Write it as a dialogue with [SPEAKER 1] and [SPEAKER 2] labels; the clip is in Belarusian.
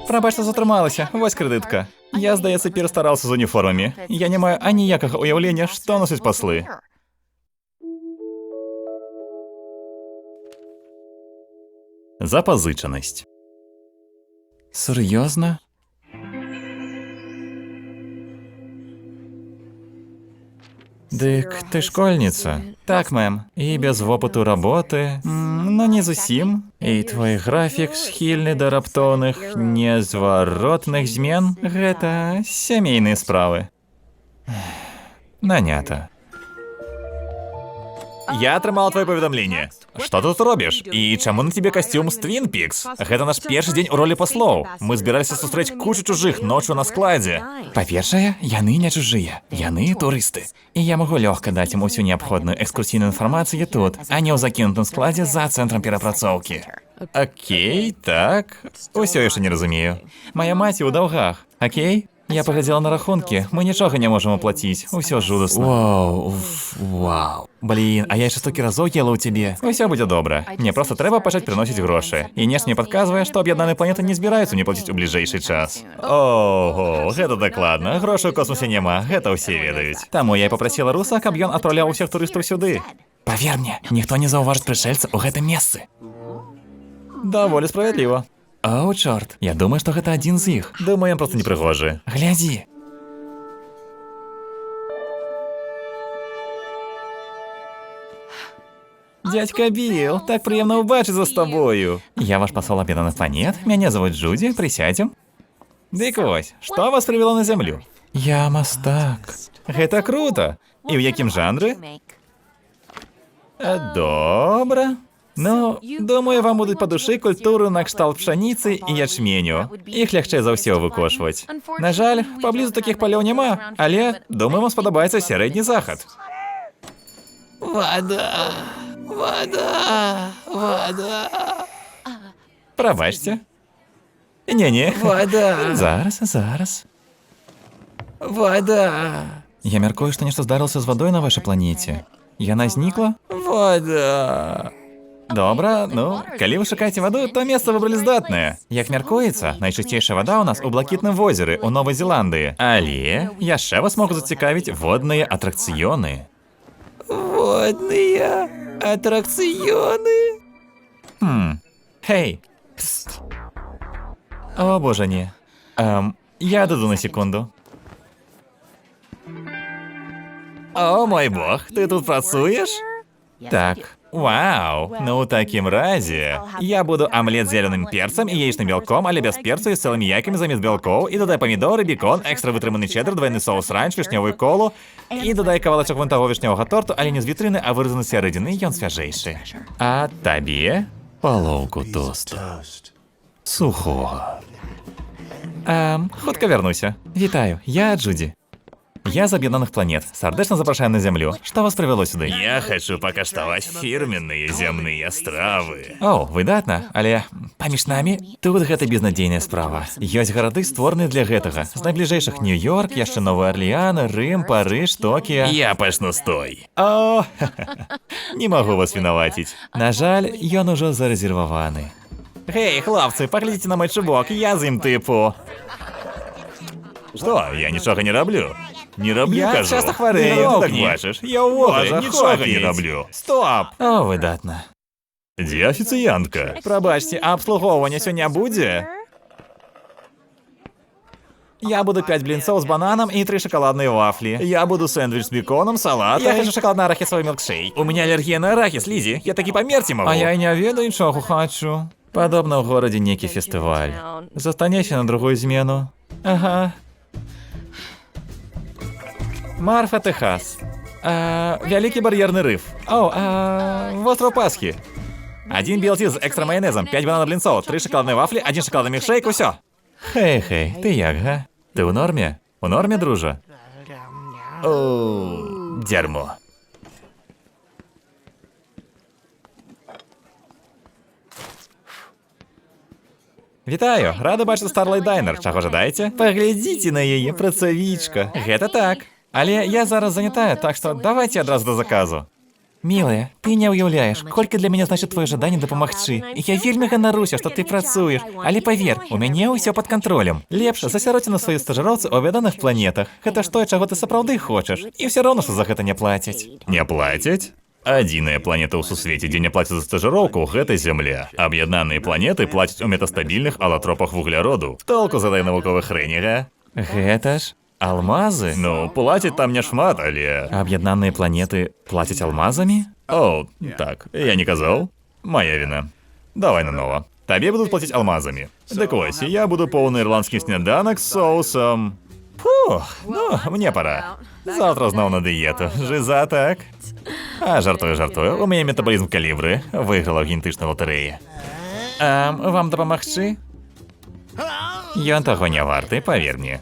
[SPEAKER 1] Пробачте, затрималася. Вось кредитка. Я, здається, перестарався з уніформами. Я не маю аніякого уявлення, що носять посли. Запозиченість. Серйозно? Дик, ти школьниця? Так, мем. І без опиту роботи? Ну, не зовсім. І твій графік схильний до раптовних, незворотних змін? Гэта сімейні справи. Нанято. Я атрымала твоё паведамленне. Што тут робіш? І чаму на тебе касцюм з Twin Peaks? Гэта наш першы дзень у ролі паслоў. Мы збіраліся сустрэць кучу чужых ночью на складзе. Па-першае, яны не чужыя. Яны турысты. І я магу лёгка даць ім усю неабходную экскурсійную інфармацыю тут, а не ў закінутым складзе за цэнтрам перапрацоўкі. Окей, так. Усё яшчэ не разумею. Мая маці ў даўгах. Окей? Я паглядзела на рахункі, мы нічога не можам аплаціць, усё жудасна. Вау. Блін, а я яшчэ столькі разоў ела ў цябе. Усё будзе добра. Мне проста трэба пачаць прыносіць грошы. І нешта мне падказвае, што аб'яднаныя планеты не збіраюцца мне плаціць у бліжэйшы час. Ого, гэта дакладна. Грошай у космосе няма, гэта ўсе ведаюць. Таму я і попрасіла руса, каб ён адпраўляў усіх турыстаў сюды. Паверь мне, ніхто не заўважыць прышэльца ў гэтым месцы. Даволі справядліва. Оу, чорт, я думаю, што гэта адзін з іх. Думаю, ён проста непрыгожы. Глядзі. Дядька Билл, так прыемна ўбачыцца з табою. Я ваш пасол аб'яднаных планет, мяне зовут Джуді, прысядзем. Дык вось, што вас прывяло на зямлю? Я мастак. Гэта круто. І ў якім жанры? Добра. Ну, думаю, вам будуць па душы культуры накшталт пшаніцы і ячменю. Іх лягчэй за ўсё выкошваць. На жаль, паблізу такіх палёў няма, але, думаю, вам спадабаецца сярэдні захад. Вода, вода, вода. Прабачце. Не-не. Вода. Зараз. Вода. Я мяркую, што нешта здарылася з вадой на вашай планеце. Яна знікла? Вода. Добра, ну, калі вы шукаеце ваду, то месца выбралі здатнае. Як мяркуецца, найчысцейшая вада ў нас у блакітным возеры ў Новай Зеландыі. Але яшчэ вас могуць зацікавіць водныя атракцыёны. Водныя атракцыёны? Хей. О, боже, не. Я дойду на секунду. О, мой бог, ты тут працуеш? Так. Вау, ну ў такім разе я буду омлет з зеленым перцам і яичным белком, але без перцу і з цэлымі яйкамі замест белкоў, і дадай памідоры, бекон, экстра вытрыманы чеддер, двойны соус ранч, вішневую колу, і дадай кавалачок вон таго вішневага торту, але не з вітрыны, а выразаны з сярэдзіны, ён свяжэйшы. А табе палоўку тосту. Сухога. Хутка вярнуся. Вітаю, я Джуді. Я з аб'яднаных планет. Сардэчна запрашаю на зямлю. Што вас прывяло сюды? Я хочу пакаштаваць фірменныя зямныя стравы. О, выдатна, але паміж намі тут гэта безнадзейная справа. Ёсць гарады, створаныя для гэтага. З найбліжэйшых Нью-Йорк, яшчэ Новы Орлеан, Рым, Парыж, Токіа. Я пачну з той. О, не магу вас вінаваціць. На жаль, ён ужо зарэзерваваны. Гей, хлопцы, паглядзіце на мой чубок, я з ім тыпу. Што, я нічога не раблю? Не раблю, я кажу. Я часто хварэю, так бачыш. Я ўвогуле нічога не раблю. Стоп! О, выдатна. Дзе афіцыянтка? Прабачце, а абслугоўвання сёння будзе? Я буду 5 блінцоў з бананам і 3 шакаладныя вафлі. Я буду сэндвіч з беконом, салат. Я хочу шакаладна-арахісовый мілкшейк. У меня алергія на арахіс, Лізі. Я такі памерці магу. А я і не ведаю, чого хочу. Падобна ў горадзе нейкі фестываль. Застанешся на другую змену. Ага. Марфа, Техас. Вялікі бар'ерны рыф. О, востраў Пасхі. 1 белці з экстра майонезом, 5 бананов блінцоў, 3 шакаладныя вафлі, 1 шакаладны мілкшейк, усё. Хей, ты як, га? Ты ў норме? У норме, дружа? О, дзярмо. Вітаю, рада бачыць Starlight Diner. Чаго жадаеце? Паглядзіце на яе, працавічка. Гэта так. Але я зараз занятая, так што давайце адразу да заказу. Мілая, ти не уяўляеш, колькі для мяне значыць твоё жаданне дапамагчы. І я вельмі ганаруся, што ты працуеш. Але павер, у мяне ўсё пад кантролем. Лепш засяродзі на сваёй стажыроўцы ў абяданых планетах. Гэта ж тое, чаго ты сапраўды хочаш. І ўсё роўна, што за гэта не плацяць. Не плацяць? Адзіная планета ў сусвеце, дзе не плацяць за стажыроўку, гэта Зямля. Аб'яднаныя планеты плацяць у метастабільных алатропах вугляроду. Толку задай навуковы хрэні, га? Гэта ж алмазы? Ну, плацяць там няшмат, але... Аб'яднаныя планеты плацяць алмазамі? О, так, я не казаў. Моя віна. Давай нанова. Табе будуць плаціць алмазамі. Дык вось, я буду поўны ірландскі сняданак з соусам. Фух, ну, мне пора. Завтра зноў на дыету. Жиза, так? А, жартую, у мяне метабалізм калібры. Выйграла ў генетычнай латарэі. Вам дапамагчы? Ён таго не варты, павер мне.